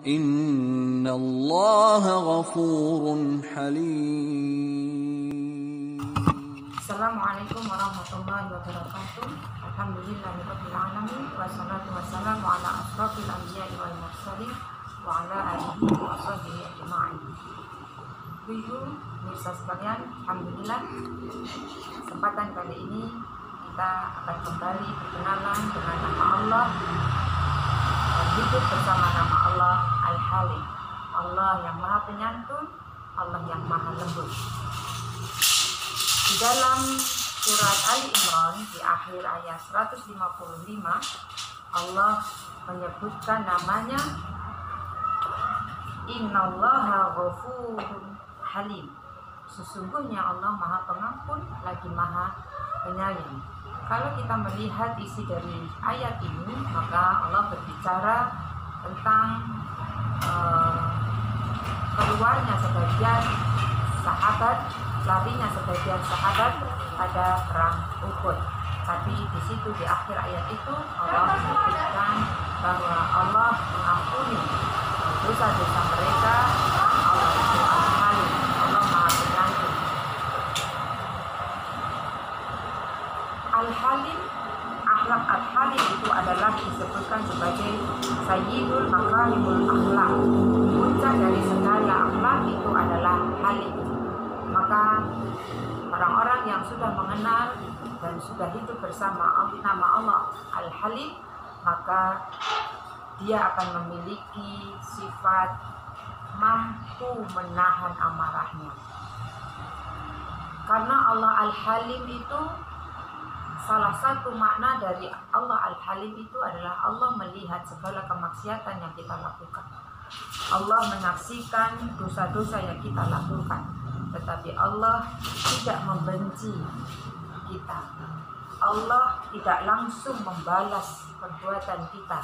Innallaha ghafurun halim. Assalamualaikum warahmatullahi wabarakatuh. Alhamdulillahirabbil alamin wassalatu wassalamu ala asrofil anbiya'i wal mursalin wa ala alihi wa sahbihi ajma'in. Ibu, pemirsa sekalian, alhamdulillah kesempatan kali ini kita akan kembali berkenalan dengan nama Allah dan hidup bersama nama Allah Al-Halim, Allah yang Maha Penyantun, Allah yang Maha Lembut. Di dalam surat Ali Imran di akhir ayat 155 Allah menyebutkan namanya Innallaha ghafurun halim. Sesungguhnya Allah Maha Pengampun lagi Maha Penyayang. Kalau kita melihat isi dari ayat ini, maka Allah berbicara tentang keluarnya sebagian sahabat, larinya sebagian sahabat pada perang Uhud. Tapi di situ di akhir ayat itu Allah menyebutkan bahwa Allah mengampuni dosa-dosa mereka. Allah itu Al-Halim, Allah Maha Penyantun. Al-Halim, akhlak Al-Halim itu adalah disebutkan sebagai Sayyidul Makarimul Akhlak. Puncak dari segala akhlak itu adalah Halim. Maka orang-orang yang sudah mengenal dan sudah hidup bersama nama Allah Al-Halim, maka dia akan memiliki sifat mampu menahan amarahnya. Karena Allah Al-Halim itu, salah satu makna dari Allah Al-Halim itu adalah Allah melihat segala kemaksiatan yang kita lakukan. Allah menyaksikan dosa-dosa yang kita lakukan. Tetapi Allah tidak membenci kita. Allah tidak langsung membalas perbuatan kita,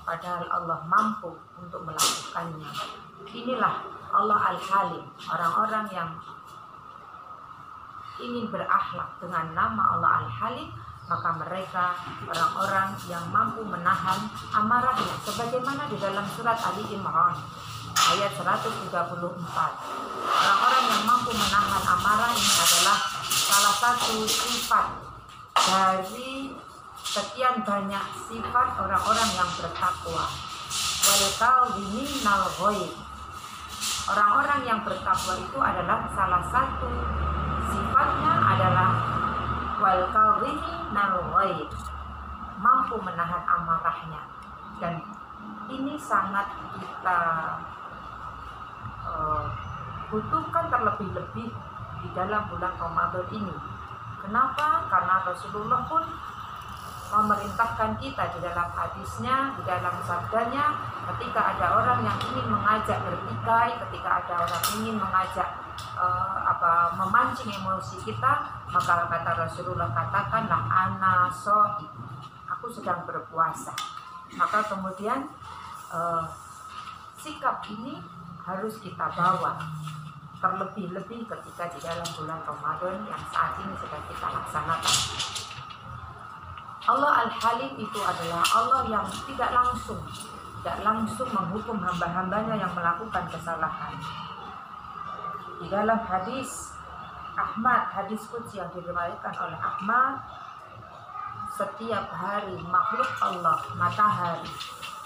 padahal Allah mampu untuk melakukannya. Inilah Allah Al-Halim. Orang-orang yang ingin berakhlak dengan nama Allah Al-Halim, maka mereka orang-orang yang mampu menahan amarahnya, sebagaimana di dalam surat Ali Imran ayat 134. Orang-orang yang mampu menahan amarah ini adalah salah satu sifat dari sekian banyak sifat orang-orang yang bertakwa. Wal kadhiminal ghaidh. Orang-orang yang bertakwa itu adalah salah satu sifatnya adalah wal kadhiminal ghaidh, mampu menahan amarahnya. Dan ini sangat kita butuhkan terlebih-lebih di dalam bulan Ramadan ini. Kenapa? Karena Rasulullah pun memerintahkan kita di dalam hadisnya, di dalam sabdanya, ketika ada orang yang ingin mengajak bertikai, ketika ada orang ingin mengajak memancing emosi kita, maka kata Rasulullah, katakanlah ana shaim, aku sedang berpuasa. Maka kemudian sikap ini harus kita bawa terlebih-lebih ketika di dalam bulan Ramadan yang saat ini sedang kita laksanakan. Allah Al-Halim itu adalah Allah yang tidak langsung menghukum hamba-hambanya yang melakukan kesalahan. Di dalam hadis Ahmad, hadis qudsi yang diriwayatkan oleh Ahmad, setiap hari makhluk Allah, matahari,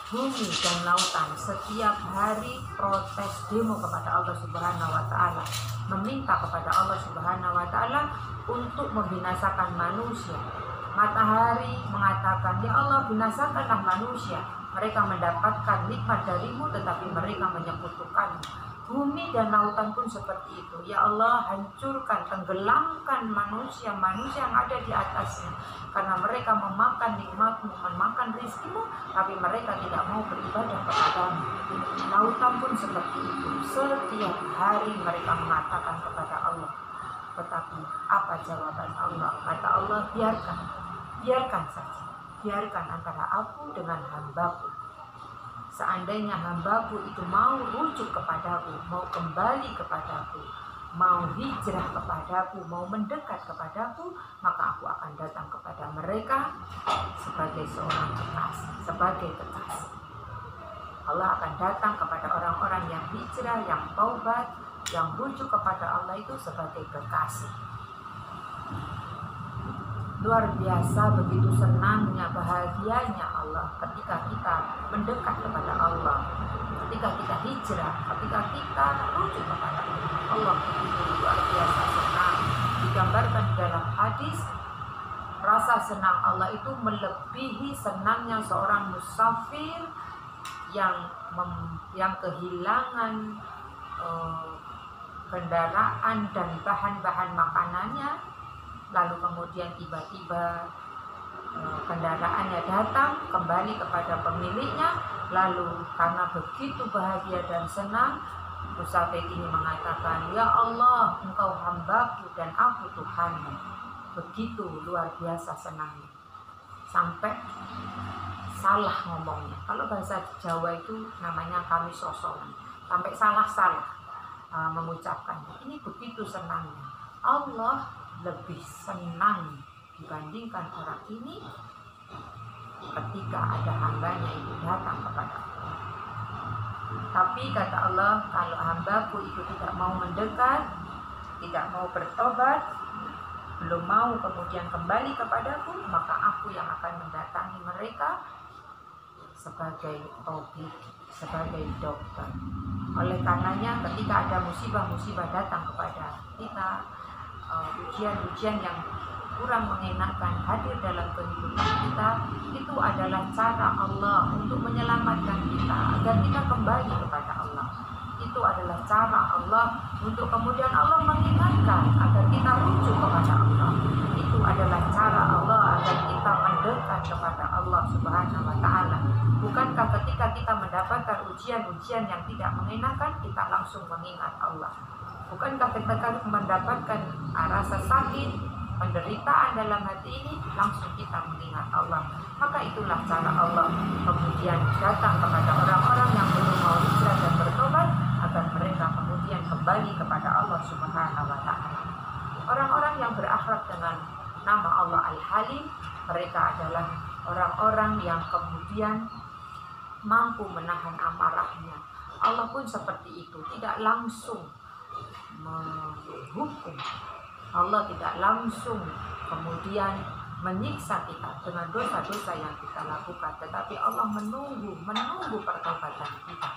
bumi dan lautan, setiap hari protes demo kepada Allah Subhanahu wa Ta'ala, meminta kepada Allah Subhanahu wa Ta'ala untuk membinasakan manusia. Matahari mengatakan, ya Allah, binasakanlah manusia, mereka mendapatkan nikmat darimu tetapi mereka menyekutukanmu. Bumi dan lautan pun seperti itu, ya Allah, hancurkan, tenggelamkan manusia yang ada di atasnya, karena mereka memakan nikmatmu, memakan rizkimu, tapi mereka tidak mau beribadah kepadamu. Lautan pun seperti itu, setiap hari mereka mengatakan kepada Allah. Tetapi apa jawaban Allah? Kata Allah, biarkan saja, biarkan antara aku dengan hambaku. Seandainya hambaku itu mau rujuk kepadaku, mau kembali kepadaku, mau hijrah kepadaku, mau mendekat kepadaku, maka aku akan datang kepada mereka sebagai seorang kekasih, sebagai kekasih. Allah akan datang kepada orang-orang yang hijrah, yang taubat, yang rujuk kepada Allah itu sebagai kekasih. Luar biasa, begitu senangnya, bahagianya Allah ketika kita mendekat kepada Allah, ketika kita hijrah, ketika kita rujuk kepada Allah. Allah begitu luar biasa senang. Digambarkan dalam hadis, rasa senang Allah itu melebihi senangnya seorang musafir yang kehilangan kendaraan dan bahan-bahan makanannya, lalu kemudian tiba-tiba kendaraannya datang kembali kepada pemiliknya, lalu karena begitu bahagia dan senang, musafir ini mengatakan, "Ya Allah, Engkau hambaku dan aku Tuhanmu." Begitu luar biasa senangnya, sampai salah ngomongnya. Kalau bahasa Jawa itu namanya kami sosolan, sampai salah-salah mengucapkannya. Ini begitu senangnya. Allah lebih senang dibandingkan orang ini ketika ada hambanya itu datang kepada Allah. Tapi kata Allah, kalau hambaku itu tidak mau mendekat, tidak mau bertobat, belum mau kemudian kembali kepadaku, maka aku yang akan mendatangi mereka sebagai tabib, sebagai dokter. Oleh karenanya ketika ada musibah-musibah datang kepada kita, ujian-ujian yang kurang mengenakan hadir dalam kehidupan kita, itu adalah cara Allah untuk menyelamatkan kita agar kita kembali kepada Allah. Itu adalah cara Allah untuk kemudian Allah mengingatkan agar kita rujuk kepada Allah. Itu adalah cara Allah agar kita mendekat kepada Allah Subhanahu wa Ta'ala. Bukankah ketika kita mendapatkan ujian-ujian yang tidak mengenakan, kita langsung mengingat Allah? Bukankah ketika mendapatkan rasa sakit, penderitaan dalam hati ini, langsung kita mengingat Allah? Maka itulah cara Allah kemudian datang kepada orang-orang yang belum mau hijrah dan bertobat, agar mereka kemudian kembali kepada Allah Subhanahu wa Ta'ala. Orang-orang yang berakhlak dengan nama Allah Al-Halim, mereka adalah orang-orang yang kemudian mampu menahan amarahnya. Allah pun seperti itu, tidak langsung menghukum. Allah tidak langsung kemudian menyiksa kita dengan dosa-dosa yang kita lakukan, tetapi Allah menunggu pertobatan kita.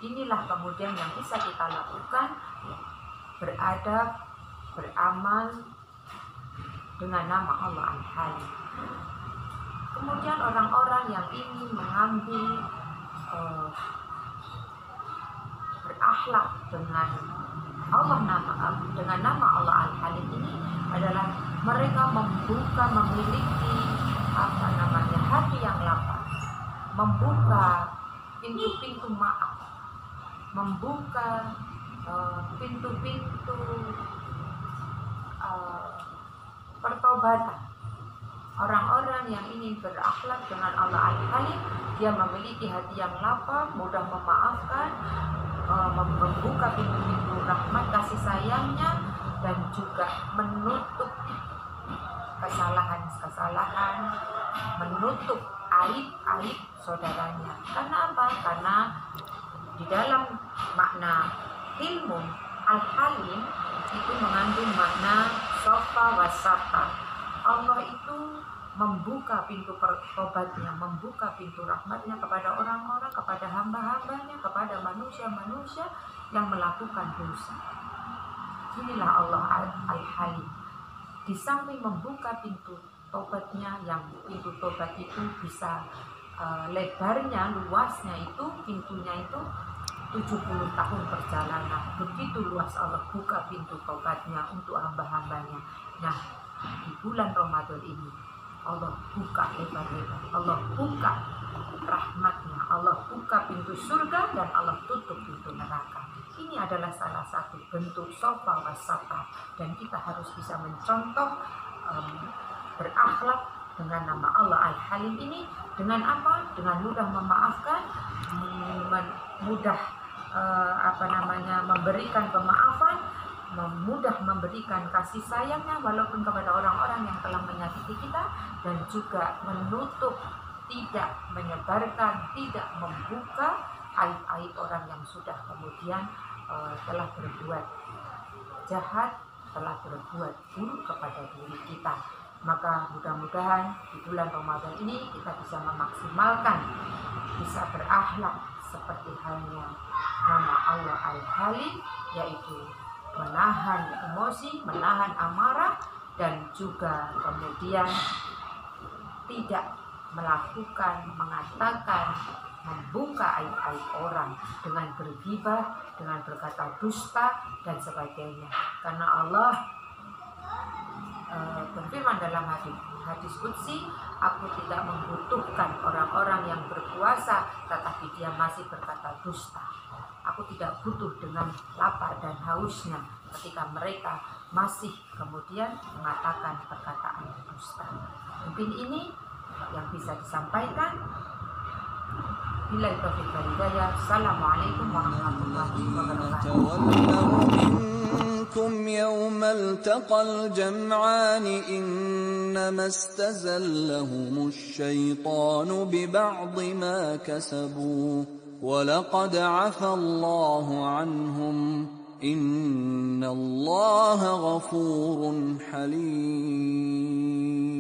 Inilah kemudian yang bisa kita lakukan, beradab, beramal dengan nama Allah Al-Halim. Kemudian orang-orang yang ingin mengambil berakhlak dengan nama Allah Al-Halim ini adalah mereka memiliki hati yang lapang, membuka pintu-pintu maaf, membuka pintu-pintu pertobatan. Orang-orang yang ingin berakhlak dengan Allah Al-Halim, dia memiliki hati yang lapang, mudah memaafkan, membuka pintu-pintu rahmat kasih sayangnya, dan juga menutup kesalahan-kesalahan, menutup aib-aib saudaranya. Karena apa? Karena di dalam makna ilmu Al-Halim itu mengandung makna sofa wasata. Allah itu membuka pintu tobatnya, membuka pintu rahmatnya kepada orang-orang, kepada hamba-hambanya, kepada manusia-manusia yang melakukan dosa. Inilah Allah Al-Halim. Di samping membuka pintu tobatnya, yang pintu tobat itu bisa lebarnya, luasnya itu, pintunya itu 70 tahun perjalanan. Begitu luas Allah buka pintu tobatnya untuk hamba-hambanya. Nah, di bulan Ramadan ini Allah buka lebar-lebar, Allah buka rahmatnya, Allah buka pintu surga, dan Allah tutup pintu neraka. Ini adalah salah satu bentuk sofa wasata, dan kita harus bisa mencontoh berakhlak dengan nama Allah Al-Halim ini. Dengan apa? Dengan mudah memaafkan, mudah memberikan pemaafan, mudah memberikan kasih sayangnya walaupun kepada orang-orang yang telah menyakiti kita, dan juga menutup, tidak menyebarkan, tidak membuka aib-aib orang yang sudah kemudian telah berbuat jahat, telah berbuat buruk kepada diri kita. Maka mudah-mudahan di bulan Ramadan ini kita bisa memaksimalkan, bisa berakhlak seperti halnya nama Allah Al-Halim, yaitu menahan emosi, menahan amarah, dan juga kemudian tidak melakukan, mengatakan, membuka aib-aib orang dengan bergibah, dengan berkata dusta dan sebagainya. Karena Allah berfirman dalam hadis qudsi, aku tidak membutuhkan orang-orang yang berpuasa tetapi dia masih berkata dusta. Aku tidak butuh dengan lapar dan hausnya ketika mereka masih kemudian mengatakan perkataan dusta. Mungkin ini yang bisa disampaikan. Billahi taufiq wal hidayah. Assalamualaikum warahmatullahi wabarakatuh. يوم التقى الجمعان إنما استزلهم الشيطان ببعض ما كسبوا ولقد عفى الله عنهم إن الله غفور حليم.